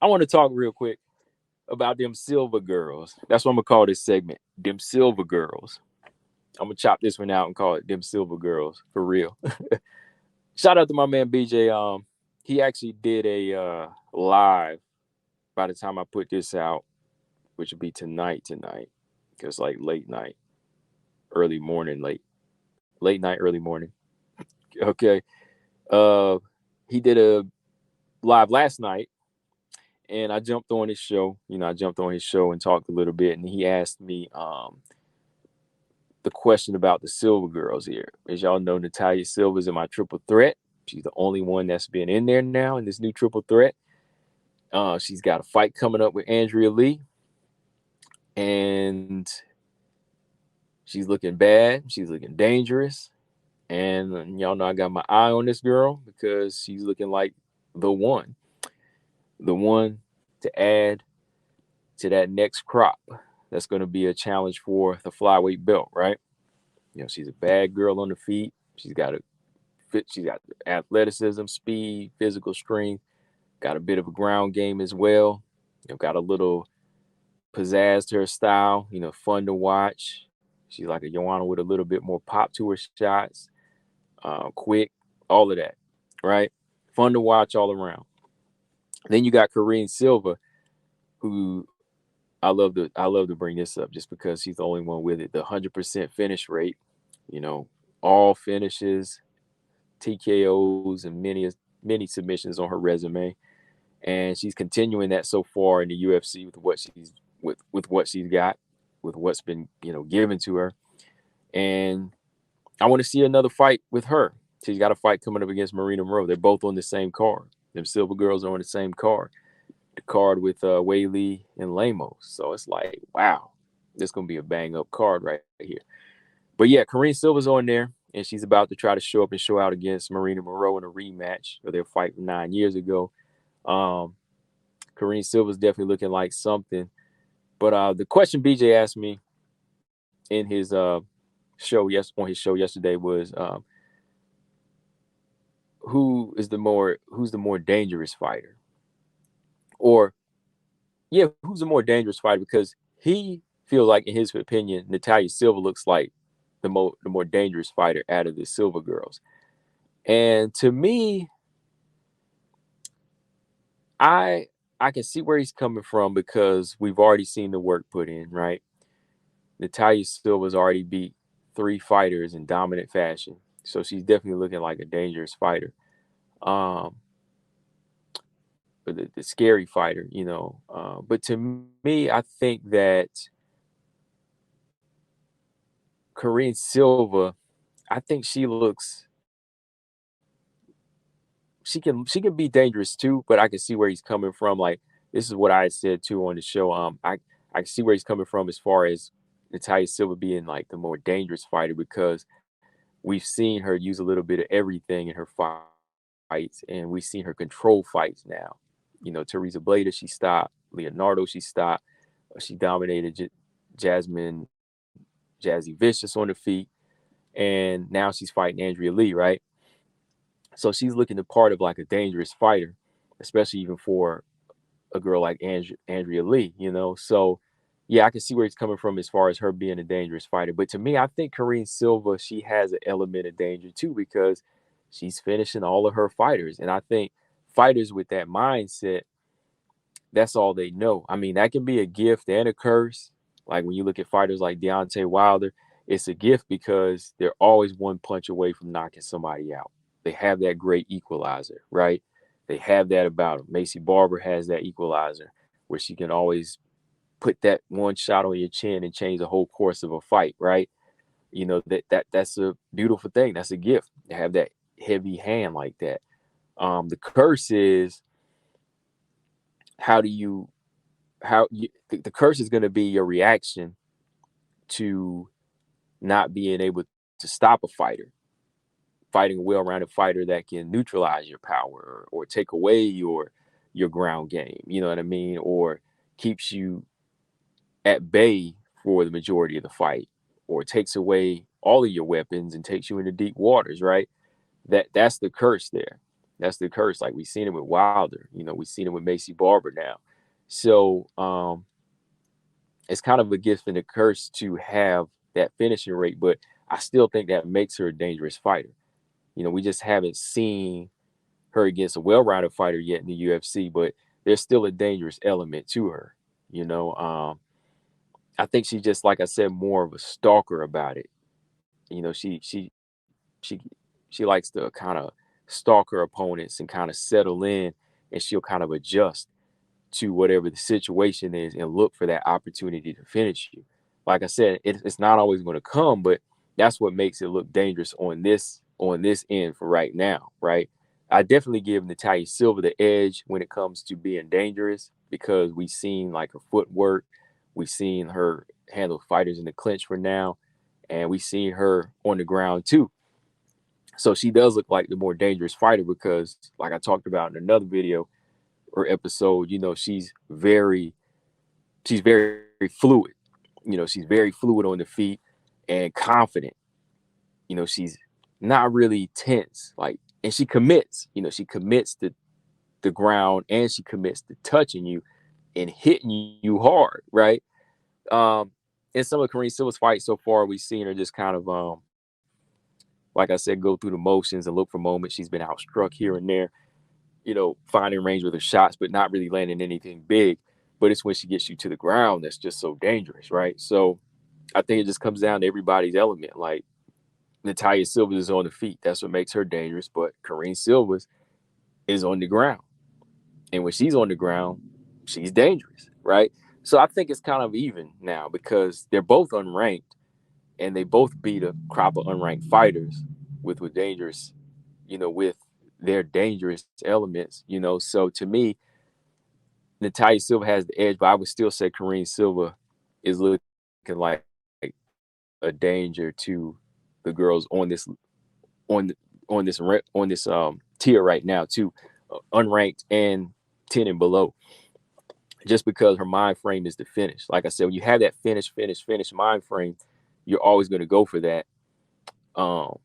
I want to talk real quick about them Silva Girls. That's what I'm gonna call this segment. Them Silva Girls. I'm gonna chop this one out and call it them Silva Girls for real. Shout out to my man BJ. He actually did a live by the time I put this out, which would be tonight, because like late night, early morning, late night, early morning. Okay. Uh, he did a live last night, and I jumped on his show. I jumped on his show and talked a little bit, and he asked me the question about the Silva Girls here. As y'all know, Natalia Silva's in my triple threat. She's the only one that's been in there now in this new triple threat. She's got a fight coming up with Andrea Lee, and she's looking bad. She's looking dangerous. And y'all know I got my eye on this girl because she's looking like the one to add to that next crop. That's going to be a challenge for the flyweight belt, right? She's a bad girl on the feet. She's got athleticism, speed, physical strength, got a bit of a ground game as well. Got a little pizzazz to her style, fun to watch. She's like a Joanna with a little bit more pop to her shots, quick, all of that, right? Fun to watch all around. Then you got Karine Silva, who I love to bring this up just because she's the only one with it. The 100% finish rate, all finishes, TKOs, and many submissions on her resume, and she's continuing that so far in the UFC with what she's got, with what's been given to her, and I want to see another fight with her. She's got a fight coming up against Marina Monroe. They're both on the same card. Them Silva Girls are on the same card. The card with Whaley and Lemos. So it's like, wow, this is going to be a bang-up card right here. But yeah, Karine Silva's on there, and she's about to try to show up and show out against Marina Monroe in a rematch of their fight from 9 years ago. Karine Silva's definitely looking like something. But the question BJ asked me in his show yesterday was who's the more dangerous fighter? Or who's the more dangerous fighter? Because he feels like, in his opinion, Natalia Silva looks like the more dangerous fighter out of the Silva Girls. And to me, I can see where he's coming from because we've already seen the work put in, right? Natalia Silva's already beat 3 fighters in dominant fashion. So she's definitely looking like a dangerous fighter. The scary fighter, but to me, I think that Karine Silva, I think she can be dangerous too, but I can see where he's coming from. Like, this is what I said too on the show. I can see where he's coming from as far as Natalia Silva being like the more dangerous fighter, because we've seen her use a little bit of everything in her fights, and we've seen her control fights now. Teresa Bleda, she stopped. Leonardo, she stopped. She dominated Jazzy Vicious on the feet, and now she's fighting Andrea Lee, right? So she's looking the part of like a dangerous fighter, especially even for a girl like Andrea Lee, So, yeah, I can see where he's coming from as far as her being a dangerous fighter. But to me, I think Karine Silva, she has an element of danger too, because she's finishing all of her fighters. And I think fighters with that mindset, that's all they know. I mean, that can be a gift and a curse. Like when you look at fighters like Deontay Wilder, it's a gift because they're always one punch away from knocking somebody out. They have that great equalizer, right? They have that about them. Macy Barber has that equalizer where she can always put that one shot on your chin and change the whole course of a fight, right? That's a beautiful thing. That's a gift to have that heavy hand like that. The curse is the curse is going to be your reaction to not being able to stop a fighter, fighting a well-rounded fighter that can neutralize your power or take away your ground game, you know what I mean, or keeps you at bay for the majority of the fight, or takes away all of your weapons and takes you into deep waters, right? That's the curse there. That's the curse. Like we seen it with Wilder, we seen it with Macy Barber now. So it's kind of a gift and a curse to have that finishing rate, but I still think that makes her a dangerous fighter. We just haven't seen her against a well-rounded fighter yet in the UFC, but there's still a dangerous element to her. I think she's just, like I said, more of a stalker about it. She she likes to kind of stalk her opponents and kind of settle in, and she'll kind of adjust to whatever the situation is and look for that opportunity to finish you. Like I said, it's not always going to come, but that's what makes it look dangerous on this end for right now, right? I definitely give Natalia Silva the edge when it comes to being dangerous because we've seen like her footwork, we've seen her handle fighters in the clinch for now, and we've seen her on the ground too. So she does look like the more dangerous fighter because, like I talked about in another video or episode, she's very fluid. She's very fluid on the feet and confident. She's not really tense. And she commits. She commits to the ground and she commits to touching you and hitting you hard, right? In some of Karine Silva's fights so far, we've seen her just kind of like I said, go through the motions and look for moments. She's been outstruck here and there, finding range with her shots, but not really landing anything big. But it's when she gets you to the ground that's just so dangerous, right? So I think it just comes down to everybody's element. Like Natalia Silva is on the feet. That's what makes her dangerous. But Karine Silva is on the ground. And when she's on the ground, she's dangerous, right? So I think it's kind of even now because they're both unranked and they both beat a crop of unranked fighters with dangerous, with their dangerous elements, So to me, Natalia Silva has the edge, but I would still say Karine Silva is looking like a danger to the girls on this tier right now too, unranked and 10 and below. Just because her mind frame is to finish. Like I said, when you have that finish mind frame, you're always going to go for that. Um,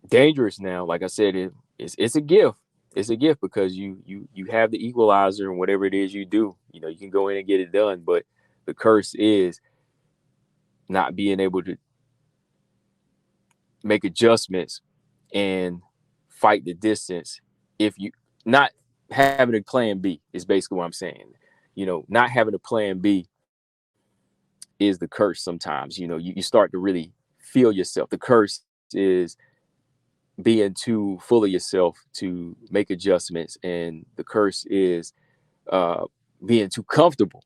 Dangerous now, like I said, it's a gift. It's a gift because you have the equalizer and whatever it is you do, you can go in and get it done. But the curse is not being able to make adjustments and fight the distance if you not having a plan B is basically what I'm saying. Not having a plan B is the curse sometimes. You start to really feel yourself. The curse is being too full of yourself to make adjustments, and the curse is uh, being too comfortable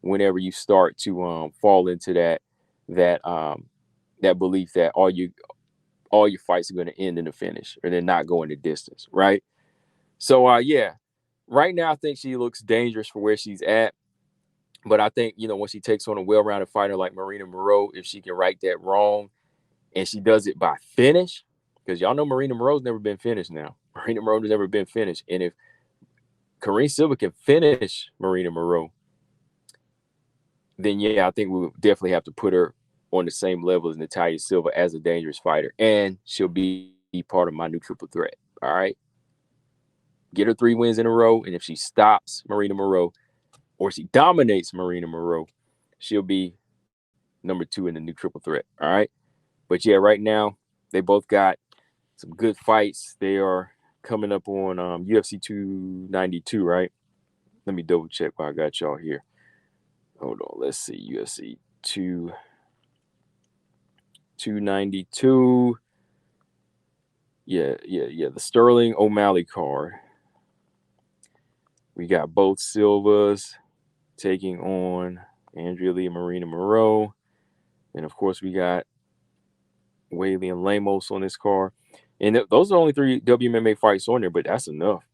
whenever you start to fall into that belief that all your fights are going to end in the finish or they're not going the distance, right? So yeah, right now I think she looks dangerous for where she's at. But I think, when she takes on a well-rounded fighter like Marina Moreau, if she can right that wrong and she does it by finish, because y'all know Marina Moreau's never been finished now. Marina Moreau has never been finished. And if Karine Silva can finish Marina Moreau, then yeah, I think we would definitely have to put her on the same level as Natalia Silva as a dangerous fighter. And she'll be part of my new triple threat. All right. Get her 3 wins in a row. And if she stops Marina Moreau or she dominates Marina Moreau, she'll be number 2 in the new triple threat. All right. But yeah, right now, they both got some good fights. They are coming up on UFC 292, right? Let me double check while I got y'all here. Hold on. Let's see. UFC 292. Yeah. The Sterling O'Malley card. We got both Silvas taking on Andrea Lee and Marina Moreau. And of course, we got Whaley and Lemos on this card. And those are only 3 WMMA fights on there, but that's enough.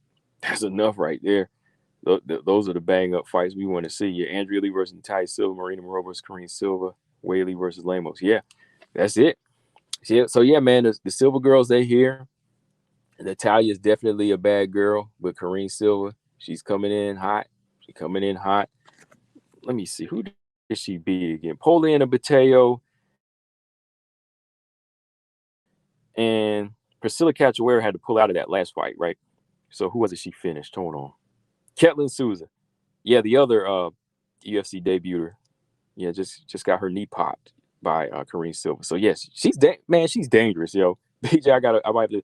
That's enough right there. Those are the bang up fights we want to see. Yeah, Andrea Lee versus Natalia Silva, Marina Moreau versus Karine Silva, Whaley versus Lemos. Yeah, that's it. Yeah, so yeah, man, the Silva girls, they here. Natalia is definitely a bad girl, but Karine Silva, she's coming in hot. She's coming in hot. Let me see. Who did she beat again? Poliana Bateo and Priscilla Cachoeira had to pull out of that last fight, right? So who was it she finished? Hold on. Ketlin Souza. Yeah, the other UFC debuter. Yeah, just got her knee popped by Karine Silva. So yes, she's dangerous, yo. BJ, I might have to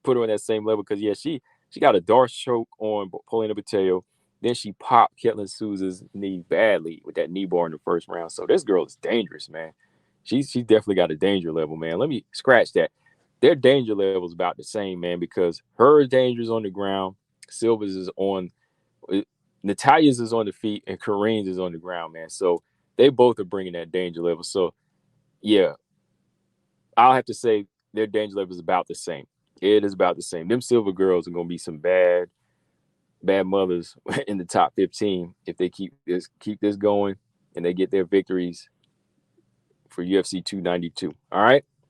put her on that same level because yeah, she got a Darce choke on Paulina Mateo. Then she popped Ketlin Souza's knee badly with that knee bar in the first round. So this girl is dangerous, man. She's definitely got a danger level, man. Let me scratch that. Their danger level is about the same, man, because her danger is on the ground, Silva's is on, Natalia's is on the feet, and Karine's is on the ground, man. So they both are bringing that danger level. So yeah, I'll have to say their danger level is about the same. It is about the same. Them Silva girls are gonna be some bad mothers in the top 15 if they keep this going and they get their victories for UFC 292. All right.